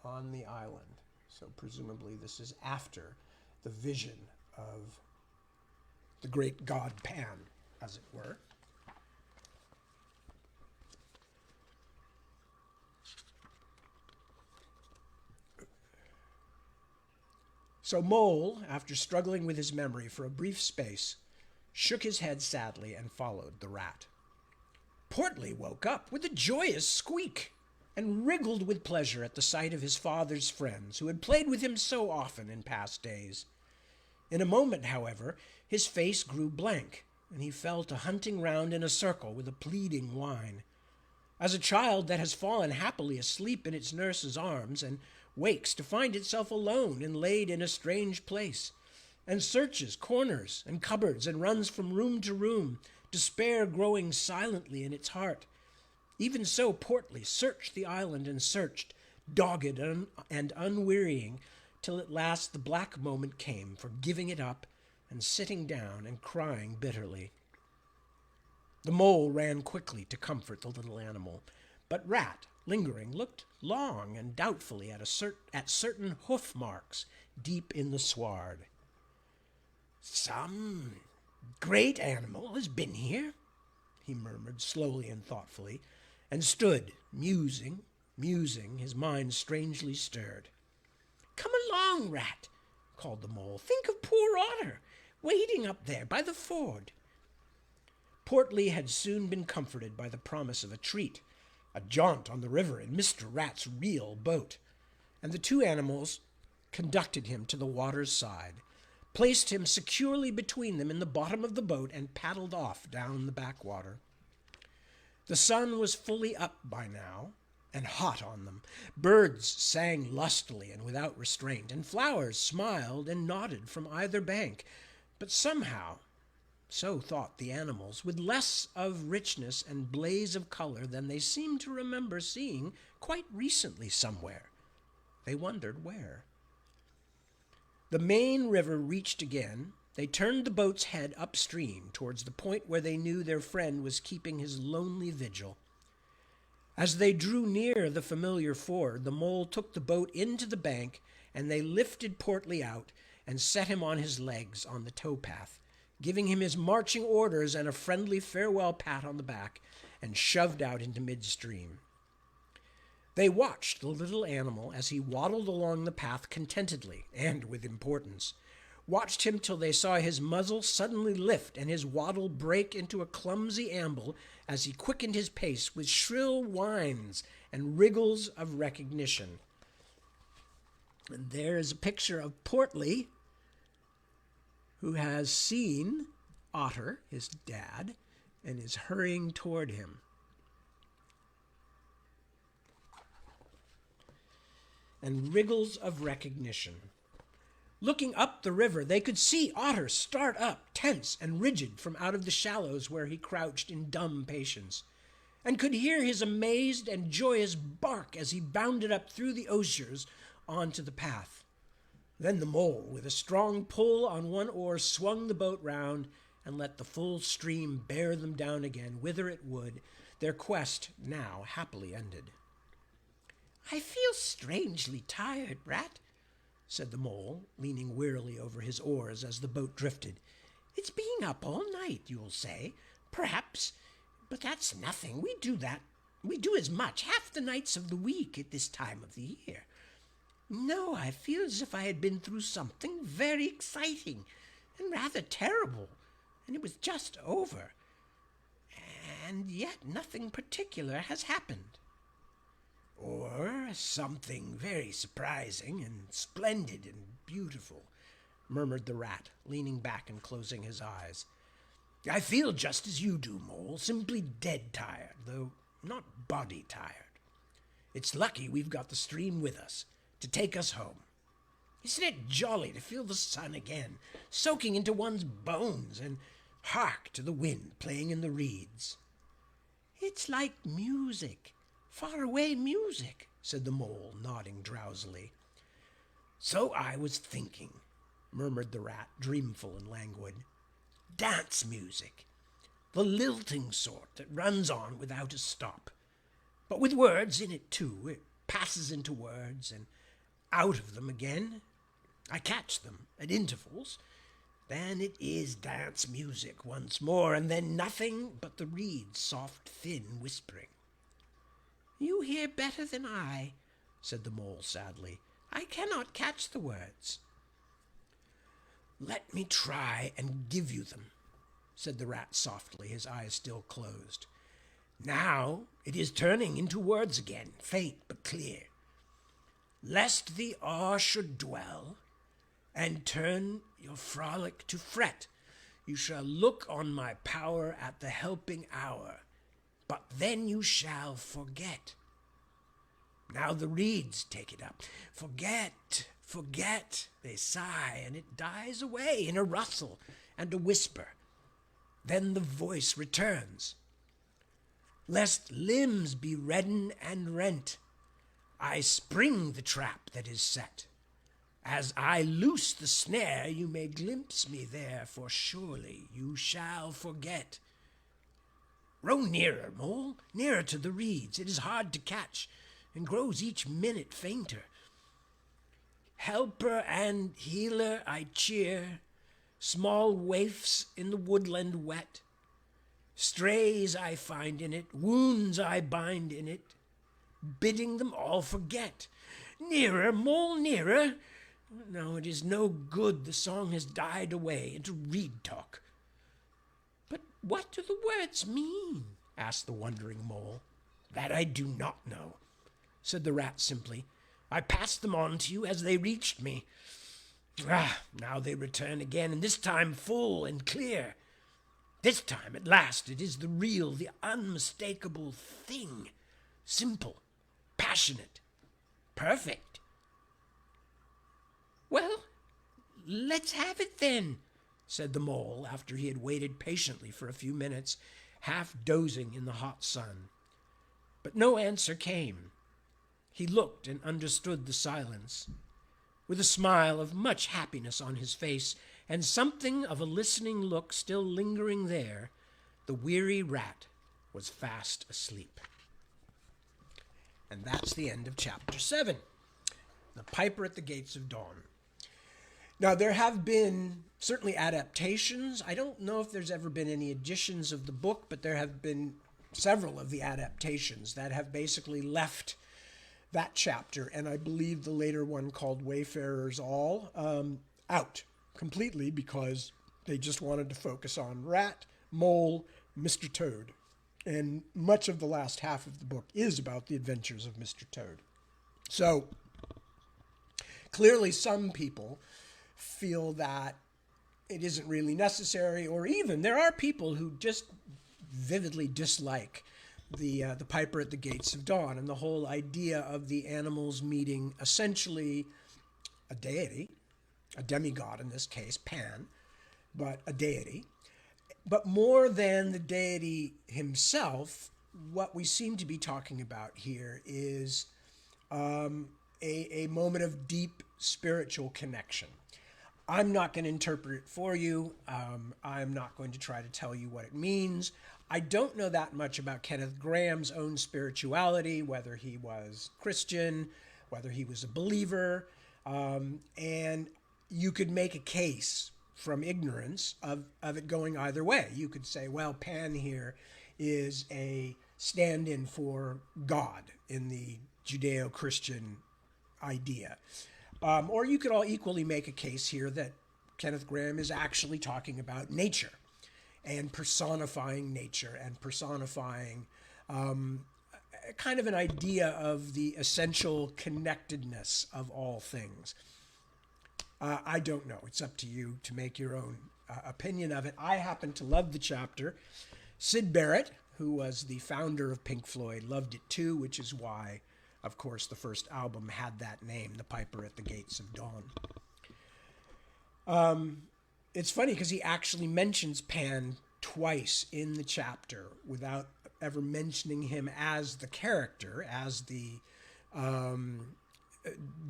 on the island. So presumably this is after the vision of the great god Pan, as it were. So Mole, after struggling with his memory for a brief space, shook his head sadly and followed the rat. Portly woke up with a joyous squeak and wriggled with pleasure at the sight of his father's friends who had played with him so often in past days. In a moment, however, his face grew blank, and he fell to hunting round in a circle with a pleading whine. As a child that has fallen happily asleep in its nurse's arms and wakes to find itself alone and laid in a strange place, and searches corners and cupboards and runs from room to room, despair growing silently in its heart. Even so Portly searched the island and searched, dogged and unwearying, till at last the black moment came for giving it up and sitting down and crying bitterly. The mole ran quickly to comfort the little animal, but Rat, lingering, looked long and doubtfully at certain hoof marks deep in the sward. "Some great animal has been here," he murmured slowly and thoughtfully, and stood, musing, his mind strangely stirred. "Come along, Rat," called the mole. "Think of poor Otter, waiting up there by the ford." Portly had soon been comforted by the promise of a treat, a jaunt on the river in Mr. Rat's real boat, and the two animals conducted him to the water's side, placed him securely between them in the bottom of the boat, and paddled off down the backwater. The sun was fully up by now, and hot on them. Birds sang lustily and without restraint, and flowers smiled and nodded from either bank, but somehow, so thought the animals, with less of richness and blaze of color than they seemed to remember seeing quite recently somewhere. They wondered where. The main river reached again, they turned the boat's head upstream towards the point where they knew their friend was keeping his lonely vigil. As they drew near the familiar ford, the mole took the boat into the bank, and they lifted Portly out and set him on his legs on the towpath, giving him his marching orders and a friendly farewell pat on the back, and shoved out into midstream. They watched the little animal as he waddled along the path contentedly and with importance, watched him till they saw his muzzle suddenly lift and his waddle break into a clumsy amble as he quickened his pace with shrill whines and wriggles of recognition. And there is a picture of Portly, who has seen Otter, his dad, and is hurrying toward him. And wriggles of recognition. Looking up the river, they could see Otter start up, tense and rigid, from out of the shallows where he crouched in dumb patience, and could hear his amazed and joyous bark as he bounded up through the osiers onto the path. Then the mole, with a strong pull on one oar, swung the boat round and let the full stream bear them down again whither it would, their quest now happily ended. "I feel strangely tired, Rat," said the mole, leaning wearily over his oars as the boat drifted. "It's being up all night, you'll say, perhaps, but that's nothing. We do as much half the nights of the week at this time of the year. No, I feel as if I had been through something very exciting and rather terrible, and it was just over. And yet nothing particular has happened." "Or something very surprising and splendid and beautiful," murmured the rat, leaning back and closing his eyes. "I feel just as you do, Mole, simply dead tired, though not body tired. It's lucky we've got the stream with us to take us home. Isn't it jolly to feel the sun again, soaking into one's bones, and hark to the wind playing in the reeds?" "It's like music, far-away music," said the mole, nodding drowsily. "So I was thinking. murmured the rat, dreamful and languid. Dance music. The lilting sort that runs on without a stop. But with words in it too. It passes into words and out of them again. I catch them at intervals. Then it is dance music once more, and then nothing but the reed's soft, thin whispering. You hear better than I, said the mole sadly. I cannot catch the words. Let me try and give you them, said the rat softly, his eyes still closed. Now it is turning into words again, faint but clear. Lest the awe should dwell, and turn your frolic to fret, you shall look on my power at the helping hour, but then you shall forget. Now the reeds take it up. Forget, forget, they sigh, and it dies away in a rustle and a whisper. Then the voice returns. Lest limbs be redden and rent, I spring the trap that is set. As I loose the snare, you may glimpse me there, for surely you shall forget. Row nearer, mole, nearer to the reeds. It is hard to catch, and grows each minute fainter. Helper and healer I cheer, small waifs in the woodland wet. Strays I find in it, wounds I bind in it, bidding them all forget. Nearer, mole, nearer. No, it is no good. The song has died away into reed talk. But what do the words mean? Asked the wondering mole. That I do not know, said the rat simply. I passed them on to you as they reached me. Now they return again, and this time full and clear. This time, at last, it is the real, the unmistakable thing. Simple, passionate, perfect. Well, let's have it then, said the mole, after he had waited patiently for a few minutes, half dozing in the hot sun. But no answer came. He looked and understood the silence. With a smile of much happiness on his face, and something of a listening look still lingering there, the weary rat was fast asleep. And that's the end of chapter 7, The Piper at the Gates of Dawn. Now, there have been certainly adaptations. I don't know if there's ever been any editions of the book, but there have been several of the adaptations that have basically left that chapter, and I believe the later one called Wayfarers All, out completely because they just wanted to focus on Rat, Mole, Mr. Toad. And much of the last half of the book is about the adventures of Mr. Toad. So, clearly some people feel that it isn't really necessary, or even there are people who just vividly dislike the Piper at the Gates of Dawn and the whole idea of the animals meeting essentially a deity, a demigod in this case, Pan, but a deity. But more than the deity himself, what we seem to be talking about here is a moment of deep spiritual connection. I'm not going to interpret it for you. I'm not going to try to tell you what it means. I don't know that much about Kenneth Grahame's own spirituality, whether he was Christian, whether he was a believer. And you could make a case from ignorance of it going either way. You could say, well, Pan here is a stand-in for God in the Judeo-Christian idea. Or you could all equally make a case here that Kenneth Grahame is actually talking about nature and personifying nature and personifying kind of an idea of the essential connectedness of all things. I don't know. It's up to you to make your own opinion of it. I happen to love the chapter. Syd Barrett, who was the founder of Pink Floyd, loved it too, which is why, of course, the first album had that name, The Piper at the Gates of Dawn. It's funny because he actually mentions Pan twice in the chapter without ever mentioning him as the character, as the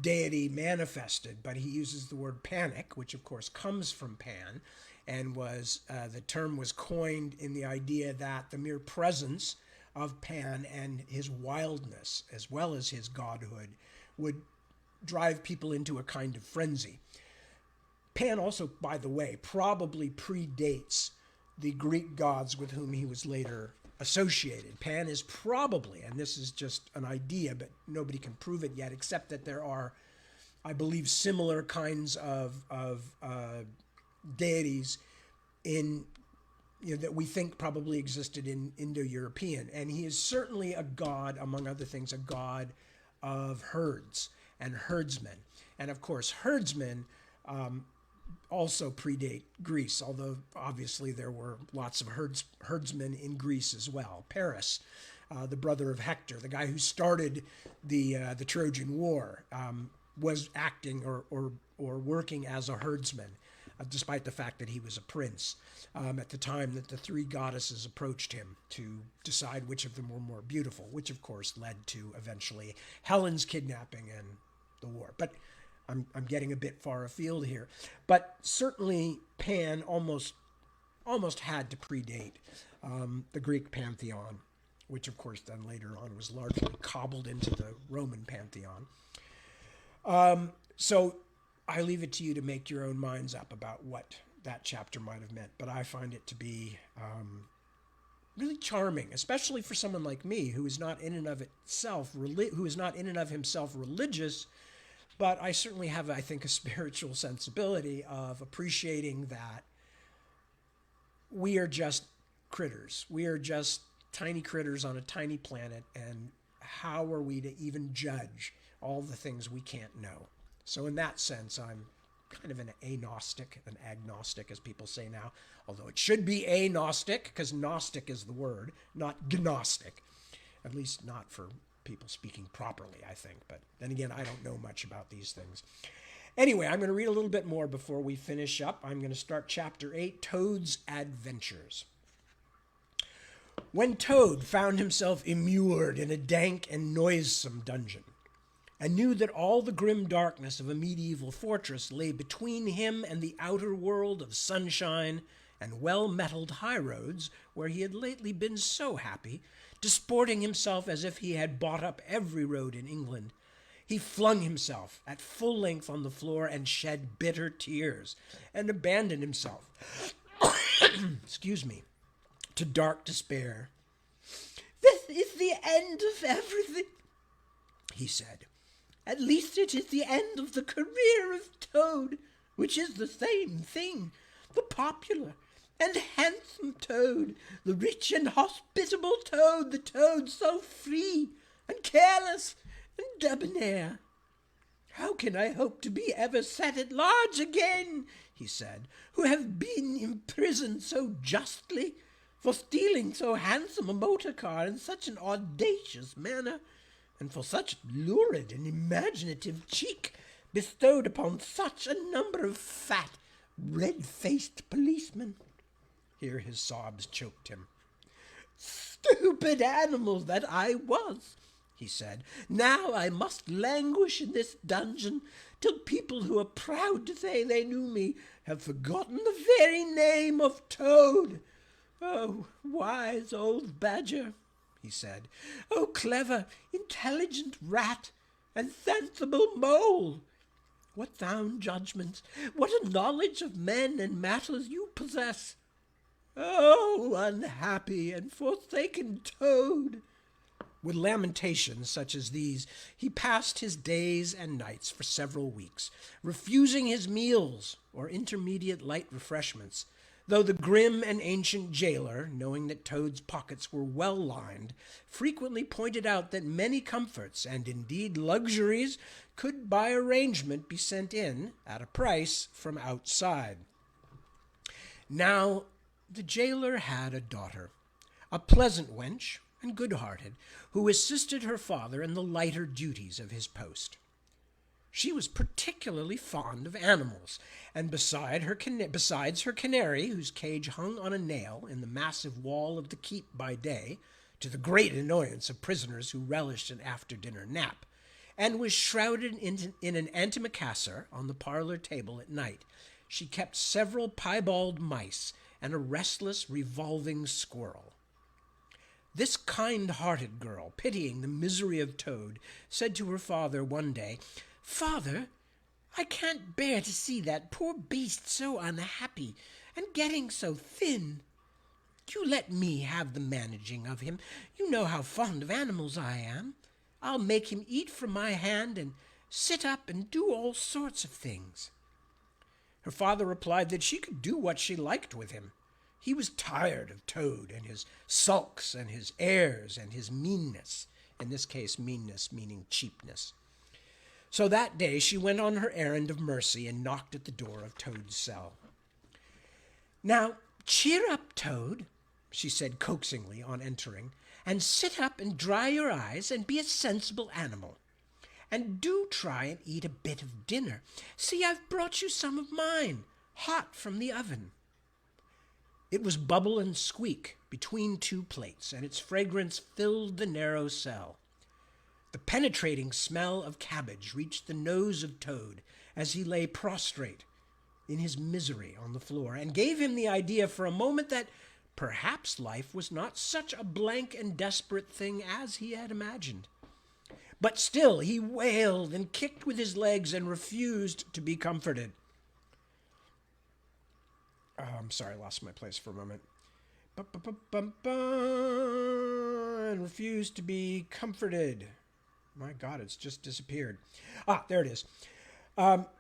deity manifested, but he uses the word panic, which of course comes from Pan, and was the term was coined in the idea that the mere presence of Pan and his wildness, as well as his godhood, would drive people into a kind of frenzy. Pan also, by the way, probably predates the Greek gods with whom he was later associated. Pan is probably, and this is just an idea, but nobody can prove it yet, except that there are, I believe, similar kinds of deities in that we think probably existed in Indo-European. And he is certainly a god, among other things, a god of herds and herdsmen. And of course, herdsmen also predate Greece, although obviously there were lots of herdsmen in Greece as well. Paris, the brother of Hector, the guy who started the Trojan War, was acting or working as a herdsman, despite the fact that he was a prince, at the time that the three goddesses approached him to decide which of them were more beautiful, which of course led to eventually Helen's kidnapping and the war. But I'm getting a bit far afield here. But certainly Pan almost had to predate the Greek pantheon, which of course then later on was largely cobbled into the Roman pantheon. So I leave it to you to make your own minds up about what that chapter might have meant. But I find it to be really charming, especially for someone like me who is not in and of himself religious. But I certainly have, I think, a spiritual sensibility of appreciating that we are just critters. We are just tiny critters on a tiny planet, and how are we to even judge all the things we can't know? So in that sense, I'm kind of an agnostic, as people say now, although it should be agnostic, because Gnostic is the word, not Gnostic, at least not for people speaking properly, I think. But then again, I don't know much about these things. Anyway, I'm going to read a little bit more before we finish up. I'm going to start chapter 8, Toad's Adventures. When Toad found himself immured in a dank and noisome dungeon, and knew that all the grim darkness of a medieval fortress lay between him and the outer world of sunshine and well-metalled highroads where he had lately been so happy, disporting himself as if he had bought up every road in England, he flung himself at full length on the floor and shed bitter tears, and abandoned himself, excuse me, to dark despair. "This is the end of everything," he said. "At least it is the end of the career of Toad, which is the same thing, the popular and handsome Toad, the rich and hospitable Toad, the Toad so free and careless and debonair. How can I hope to be ever set at large again," he said, "who have been imprisoned so justly for stealing so handsome a motor car in such an audacious manner, and for such lurid and imaginative cheek bestowed upon such a number of fat, red-faced policemen?" Here his sobs choked him. "Stupid animal that I was," he said. "Now I must languish in this dungeon till people who are proud to say they knew me have forgotten the very name of Toad. Oh, wise old badger," he said. "Oh, clever, intelligent rat and sensible mole. What sound judgment, what a knowledge of men and matters you possess. Oh, unhappy and forsaken Toad." With lamentations such as these, he passed his days and nights for several weeks, refusing his meals or intermediate light refreshments, though the grim and ancient jailer, knowing that Toad's pockets were well lined, frequently pointed out that many comforts, and indeed luxuries, could by arrangement be sent in, at a price, from outside. Now, the jailer had a daughter, a pleasant wench and good-hearted, who assisted her father in the lighter duties of his post. She was particularly fond of animals, and besides her canary, whose cage hung on a nail in the massive wall of the keep by day, to the great annoyance of prisoners who relished an after-dinner nap, and was shrouded in an antimacassar on the parlor table at night. She kept several piebald mice and a restless, revolving squirrel. This kind-hearted girl, pitying the misery of Toad, said to her father one day, "Father, I can't bear to see that poor beast so unhappy and getting so thin. You let me have the managing of him. You know how fond of animals I am. I'll make him eat from my hand and sit up and do all sorts of things." Her father replied that she could do what she liked with him. He was tired of Toad and his sulks and his airs and his meanness. In this case, meanness meaning cheapness. So that day she went on her errand of mercy and knocked at the door of Toad's cell. "Now, cheer up, Toad," she said coaxingly on entering, "and sit up and dry your eyes and be a sensible animal. And do try and eat a bit of dinner. See, I've brought you some of mine, hot from the oven." It was bubble and squeak between two plates, and its fragrance filled the narrow cell. The penetrating smell of cabbage reached the nose of Toad as he lay prostrate in his misery on the floor, and gave him the idea for a moment that perhaps life was not such a blank and desperate thing as he had imagined. But still he wailed and kicked with his legs and refused to be comforted. Oh, I'm sorry, I lost my place for a moment. And refused to be comforted. My God, it's just disappeared. There it is.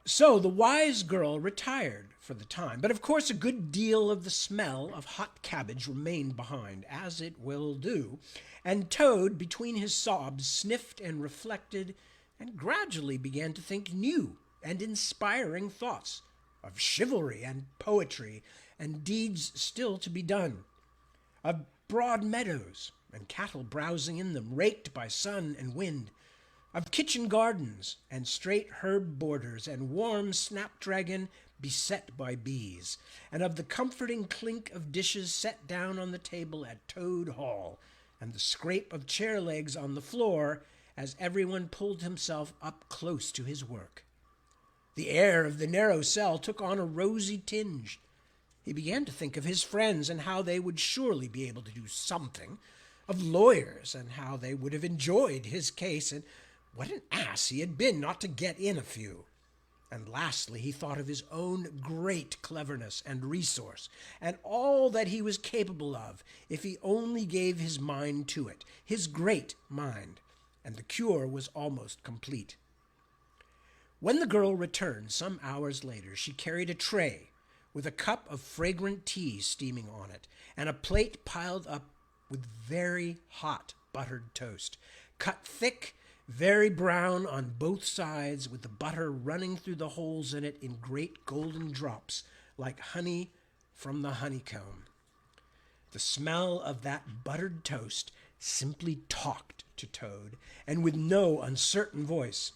So the wise girl retired for the time, but of course a good deal of the smell of hot cabbage remained behind, as it will do, and Toad, between his sobs, sniffed and reflected, and gradually began to think new and inspiring thoughts of chivalry and poetry and deeds still to be done, of broad meadows and cattle browsing in them, raked by sun and wind, of kitchen gardens and straight herb borders and warm snapdragon beset by bees, and of the comforting clink of dishes set down on the table at Toad Hall, and the scrape of chair legs on the floor as everyone pulled himself up close to his work. The air of the narrow cell took on a rosy tinge. He began to think of his friends and how they would surely be able to do something, of lawyers and how they would have enjoyed his case, and what an ass he had been not to get in a few. And lastly, he thought of his own great cleverness and resource, and all that he was capable of if he only gave his mind to it, his great mind, and the cure was almost complete. When the girl returned some hours later, she carried a tray with a cup of fragrant tea steaming on it, and a plate piled up with very hot buttered toast, cut thick, very brown on both sides, with the butter running through the holes in it in great golden drops, like honey from the honeycomb. The smell of that buttered toast simply talked to Toad, and with no uncertain voice.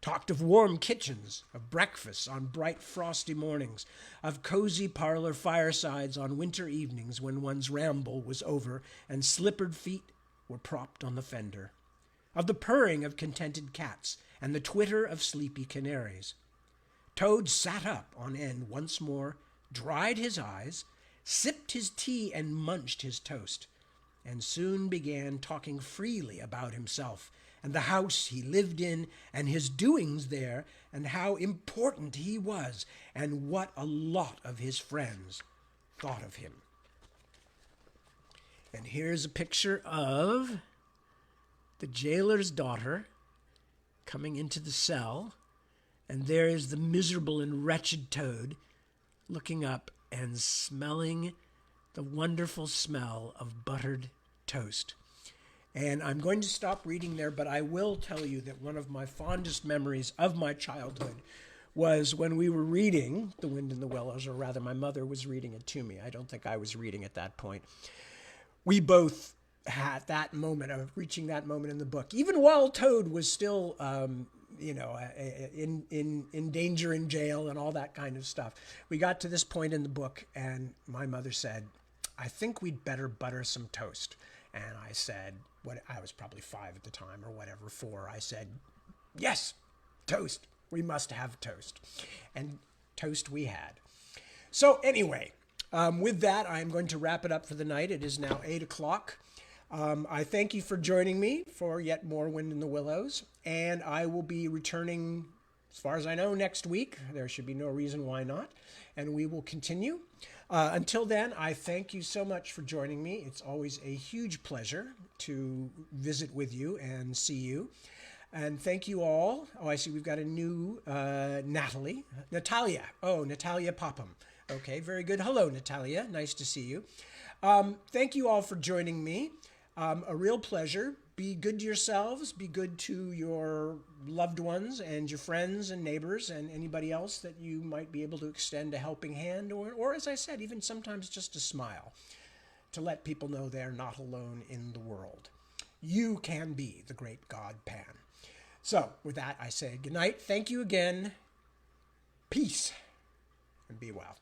Talked of warm kitchens, of breakfasts on bright frosty mornings, of cozy parlor firesides on winter evenings when one's ramble was over and slippered feet were propped on the fender, of the purring of contented cats and the twitter of sleepy canaries. Toad sat up on end once more, dried his eyes, sipped his tea and munched his toast, and soon began talking freely about himself and the house he lived in and his doings there, and how important he was, and what a lot of his friends thought of him. And here's a picture of the jailer's daughter coming into the cell, and there is the miserable and wretched Toad looking up and smelling the wonderful smell of buttered toast. And I'm going to stop reading there, but I will tell you that one of my fondest memories of my childhood was when we were reading The Wind in the Willows, or rather my mother was reading it to me. I don't think I was reading at that point. We both had that moment of reaching that moment in the book, even while Toad was still, in danger in jail and all that kind of stuff. We got to this point in the book, and my mother said, "I think we'd better butter some toast." And I said, I was probably 5 at the time or whatever, 4. I said, Yes, toast. We must have toast. And toast we had. So anyway, with that, I'm going to wrap it up for the night. It is now 8 o'clock. I thank you for joining me for yet more Wind in the Willows. And I will be returning, as far as I know, next week. There should be no reason why not. And we will continue. Until then, I thank you so much for joining me. It's always a huge pleasure to visit with you and see you. And thank you all. Oh, I see we've got a new Natalia. Oh, Natalia Popham. Okay, very good. Hello, Natalia. Nice to see you. Thank you all for joining me. A real pleasure. Be good to yourselves. Be good to your loved ones and your friends and neighbors and anybody else that you might be able to extend a helping hand or as I said, even sometimes just a smile to let people know they're not alone in the world. You can be the great God Pan. So with that, I say good night. Thank you again. Peace and be well.